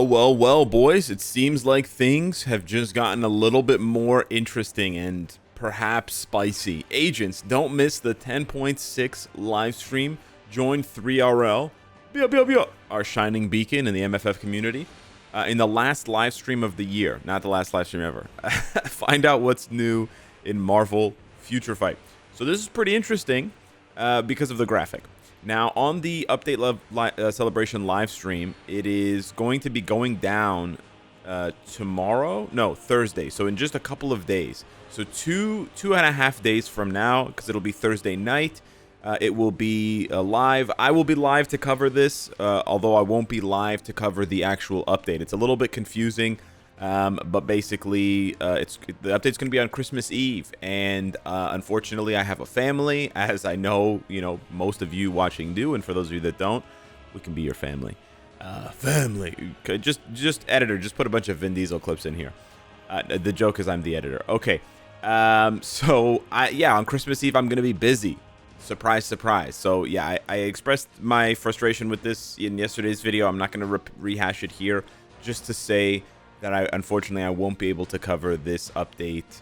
Well, boys, it seems like things have just gotten a little bit more interesting and perhaps spicy. Agents, don't miss the 10.6 live stream. Join 3RL, our shining beacon in the MFF community, in the last live stream of the year. Not the last live stream ever. Find out what's new in Marvel Future Fight. So this is pretty interesting because of the graphic. Now, on the Update Celebration live stream, it is going to be going down tomorrow? No, Thursday. So in just a couple of days. So two and a half days from now, because it'll be Thursday night, it will be live. I will be live to cover this, although I won't be live to cover the actual update. It's a little bit confusing. But basically, the update's going to be on Christmas Eve, and unfortunately, I have a family, as I know, most of you watching do, and for those of you that don't, we can be your family. Family. Just editor, just put a bunch of Vin Diesel clips in here. The joke is I'm the editor. Okay. So on Christmas Eve, I'm going to be busy. Surprise, surprise. So yeah, I expressed my frustration with this in yesterday's video. I'm not going to rehash it here, just to say that unfortunately I won't be able to cover this update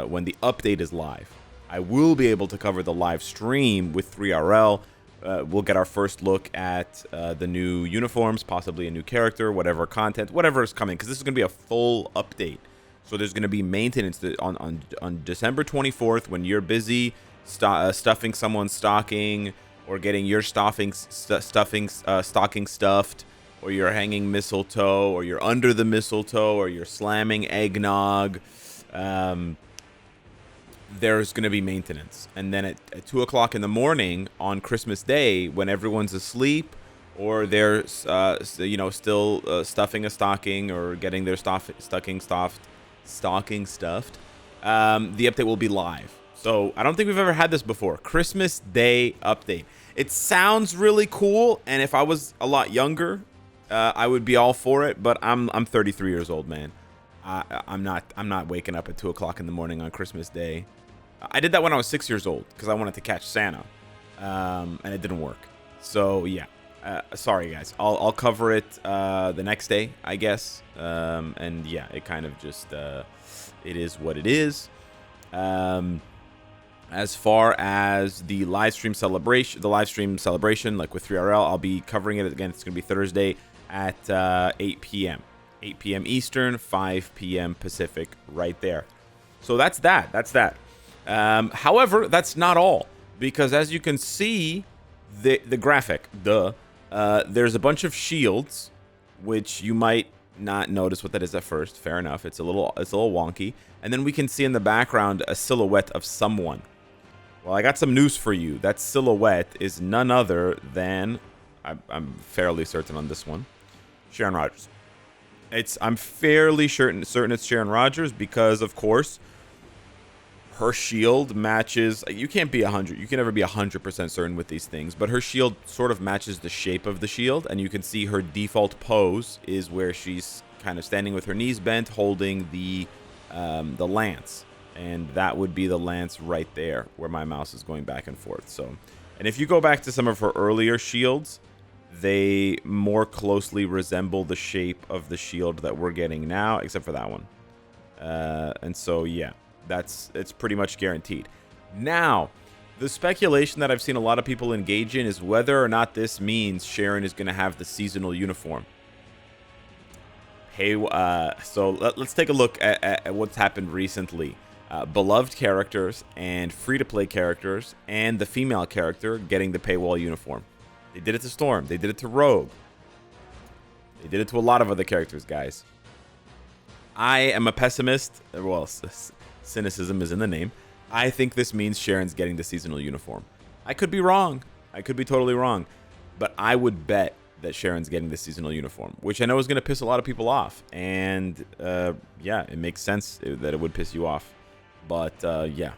when the update is live. I will be able to cover the live stream with 3RL. We'll get our first look at the new uniforms, possibly a new character, whatever content, whatever is coming, because this is going to be a full update. So there's going to be maintenance on December 24th when you're busy stuffing someone's stocking, or getting your stocking stuffed, or you're hanging mistletoe, or you're under the mistletoe, or you're slamming eggnog. There's going to be maintenance. And then at 2 o'clock in the morning on Christmas Day, when everyone's asleep, or they're still stuffing a stocking, or getting their stocking stuffed, the update will be live. So I don't think we've ever had this before. Christmas Day update. It sounds really cool, and if I was a lot younger, I would be all for it, but I'm 33 years old, man. I'm not waking up at 2 o'clock in the morning on Christmas Day. I did that when I was 6 years old because I wanted to catch Santa, and it didn't work. So yeah, sorry guys. I'll cover it the next day, I guess. And yeah, it kind of just it is what it is. As far as the live stream celebration, like with 3RL, I'll be covering it again. It's going to be Thursday at 8 p.m. 8 p.m. Eastern, 5 p.m. Pacific, right there. So that's that. However, that's not all, because as you can see, the graphic, there's a bunch of shields, which you might not notice what that is at first. Fair enough. It's a little wonky. And then we can see in the background a silhouette of someone. Well, I got some news for you. That silhouette is none other than, I'm fairly certain on this one, Sharon Rogers. I'm fairly certain it's Sharon Rogers because, of course, her shield matches. You can't be 100. You can never be 100% certain with these things, but her shield sort of matches the shape of the shield, and you can see her default pose is where she's kind of standing with her knees bent, holding the lance. And that would be the lance right there where my mouse is going back and forth. So, and if you go back to some of her earlier shields, they more closely resemble the shape of the shield that we're getting now, except for that one. And so, yeah, it's pretty much guaranteed. Now, the speculation that I've seen a lot of people engage in is whether or not this means Sharon is going to have the seasonal uniform. Hey, so let's take a look at what's happened recently. Beloved characters and free-to-play characters and the female character getting the paywall uniform. They did it to Storm. They did it to Rogue. They did it to a lot of other characters, guys. I am a pessimist. Well, cynicism is in the name. I think this means Sharon's getting the seasonal uniform. I could be wrong. I could be totally wrong. But I would bet that Sharon's getting the seasonal uniform, which I know is going to piss a lot of people off. And yeah, it makes sense that it would piss you off. But yeah,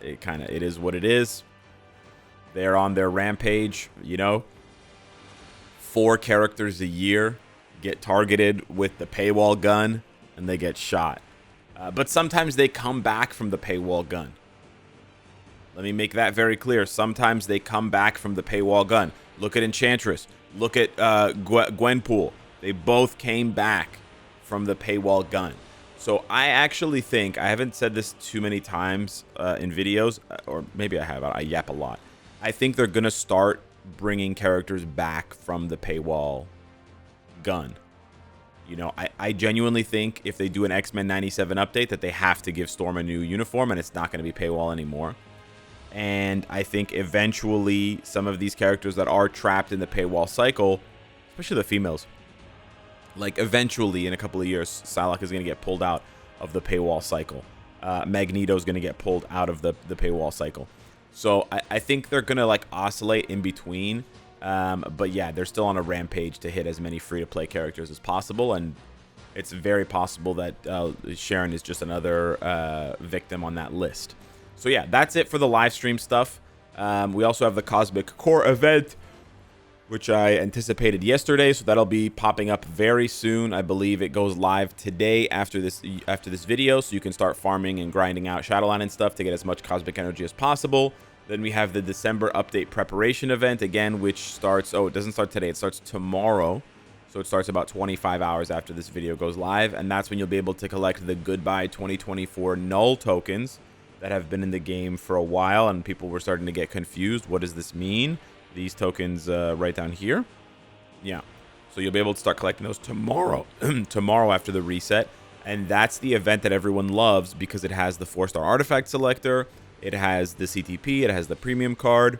it is what it is. They're on their rampage, 4 characters a year get targeted with the paywall gun and they get shot. But sometimes they come back from the paywall gun. Let me make that very clear. Sometimes they come back from the paywall gun. Look at Enchantress. Look at Gwenpool. They both came back from the paywall gun. So I actually think, I haven't said this too many times in videos, or maybe I have, I yap a lot. I think they're going to start bringing characters back from the paywall gun. You know, I genuinely think if they do an X-Men 97 update that they have to give Storm a new uniform, and it's not going to be paywall anymore. And I think eventually some of these characters that are trapped in the paywall cycle, especially the females, like eventually in a couple of years, Psylocke is going to get pulled out of the paywall cycle. Magneto is going to get pulled out of the paywall cycle. So I think they're going to like oscillate in between. But yeah, they're still on a rampage to hit as many free-to-play characters as possible. And it's very possible that Sharon is just another victim on that list. So yeah, that's it for the live stream stuff. We also have the Cosmic Core event, which I anticipated yesterday, so that'll be popping up very soon. I believe it goes live today after this video, so you can start farming and grinding out Shadowline and stuff to get as much cosmic energy as possible. Then we have the December update preparation event again, which starts, oh, it doesn't start today, it starts tomorrow. So it starts about 25 hours after this video goes live, and that's when you'll be able to collect the Goodbye 2024 null tokens that have been in the game for a while, and people were starting to get confused. What does this mean? These tokens right down here. Yeah. So you'll be able to start collecting those tomorrow. Tomorrow after the reset. And that's the event that everyone loves because it has the 4-star artifact selector. It has the CTP. It has the premium card.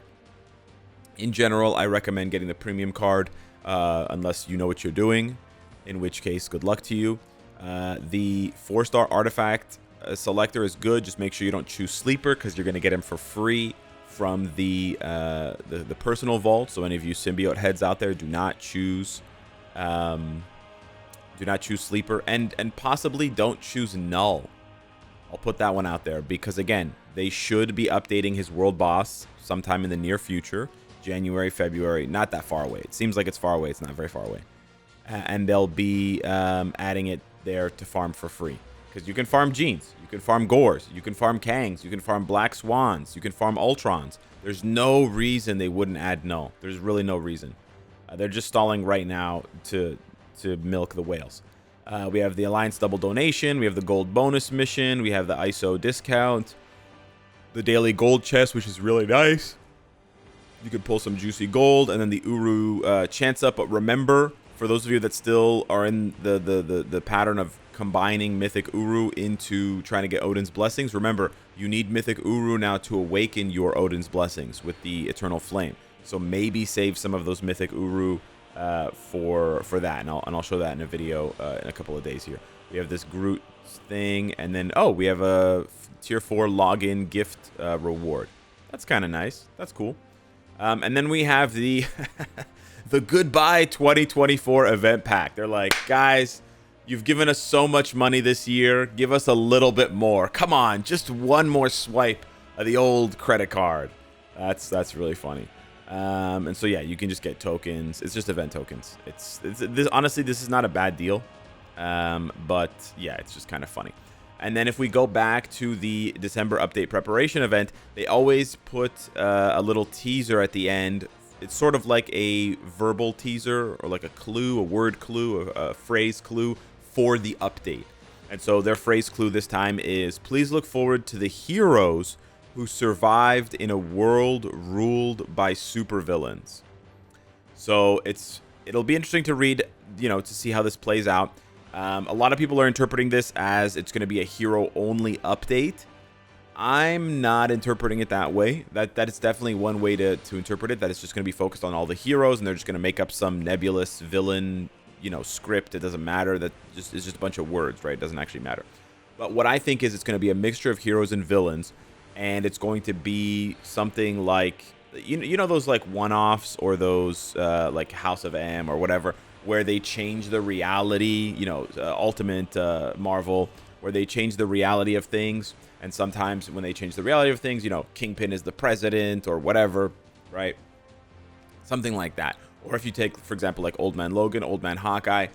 In general, I recommend getting the premium card unless you know what you're doing. In which case, good luck to you. The 4-star artifact selector is good. Just make sure you don't choose Sleeper because you're going to get him for free from the personal vault. So any of you symbiote heads out there, do not choose Sleeper, and possibly don't choose Null. I'll put that one out there because again, they should be updating his world boss sometime in the near future, January, February, not that far away. It seems like it's far away. It's not very far away, and they'll be adding it there to farm for free. Because you can farm Genes, you can farm Gores, you can farm Kangs, you can farm Black Swans, you can farm Ultrons. There's no reason they wouldn't add Null. There's really no reason. They're just stalling right now to milk the whales. We have the Alliance double donation, we have the gold bonus mission, we have the ISO discount, the daily gold chest, which is really nice. You could pull some juicy gold, and then the Uru chance up. But remember, for those of you that still are in the pattern of combining Mythic Uru into trying to get Odin's blessings, remember, you need Mythic Uru now to awaken your Odin's blessings with the Eternal Flame. So maybe save some of those Mythic Uru for that, and I'll show that in a video in a couple of days here. We have this Groot thing, and then we have a tier 4 login gift reward. That's kind of nice. That's cool. And then we have the the Goodbye 2024 event pack. They're like, guys, you've given us so much money this year. Give us a little bit more. Come on, just one more swipe of the old credit card. That's really funny. And so yeah, you can just get tokens. It's just event tokens. Honestly, this is not a bad deal. But yeah, it's just kind of funny. And then if we go back to the December update preparation event, they always put a little teaser at the end. It's sort of like a verbal teaser or like a clue, a word clue, a phrase clue for the update. And so their phrase clue this time is, please look forward to the heroes who survived in a world ruled by supervillains. So it'll be interesting to read, to see how this plays out. A lot of people are interpreting this as it's going to be a hero-only update. I'm not interpreting it that way. That is definitely one way to interpret it, that it's just going to be focused on all the heroes, and they're just going to make up some nebulous villain, script. It doesn't matter. It's just a bunch of words, right? It doesn't actually matter. But what I think is it's going to be a mixture of heroes and villains, and it's going to be something like, those like one-offs or those like House of M or whatever, where they change the reality, Ultimate Marvel, where they change the reality of things. And sometimes when they change the reality of things, Kingpin is the president or whatever, right? Something like that. Or if you take, for example, like Old Man Logan, Old Man Hawkeye,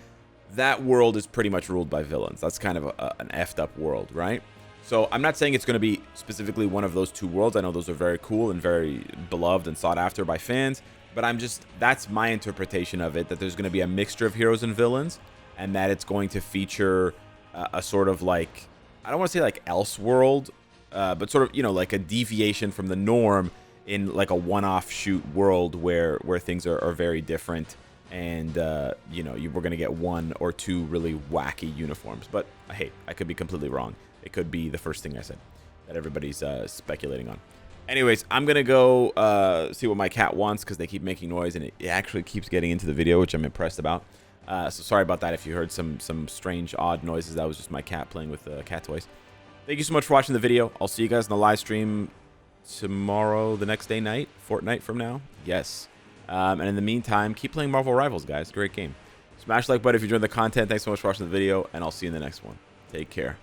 that world is pretty much ruled by villains. That's kind of an effed up world, right? So I'm not saying it's going to be specifically one of those two worlds. I know those are very cool and very beloved and sought after by fans. But that's my interpretation of it, that there's going to be a mixture of heroes and villains, and that it's going to feature a sort of like, I don't want to say like Elseworld, but sort of, like a deviation from the norm in like a one-off shoot world where things are very different. And, we're going to get 1 or 2 really wacky uniforms. But, hey, I could be completely wrong. It could be the first thing I said that everybody's speculating on. Anyways, I'm going to go see what my cat wants because they keep making noise, and it actually keeps getting into the video, which I'm impressed about. So sorry about that if you heard some strange, odd noises. That was just my cat playing with cat toys. Thank you so much for watching the video. I'll see you guys in the live stream tomorrow, the next day night, fortnight from now. Yes. And in the meantime, keep playing Marvel Rivals, guys. Great game. Smash the like button if you enjoyed the content. Thanks so much for watching the video, and I'll see you in the next one. Take care.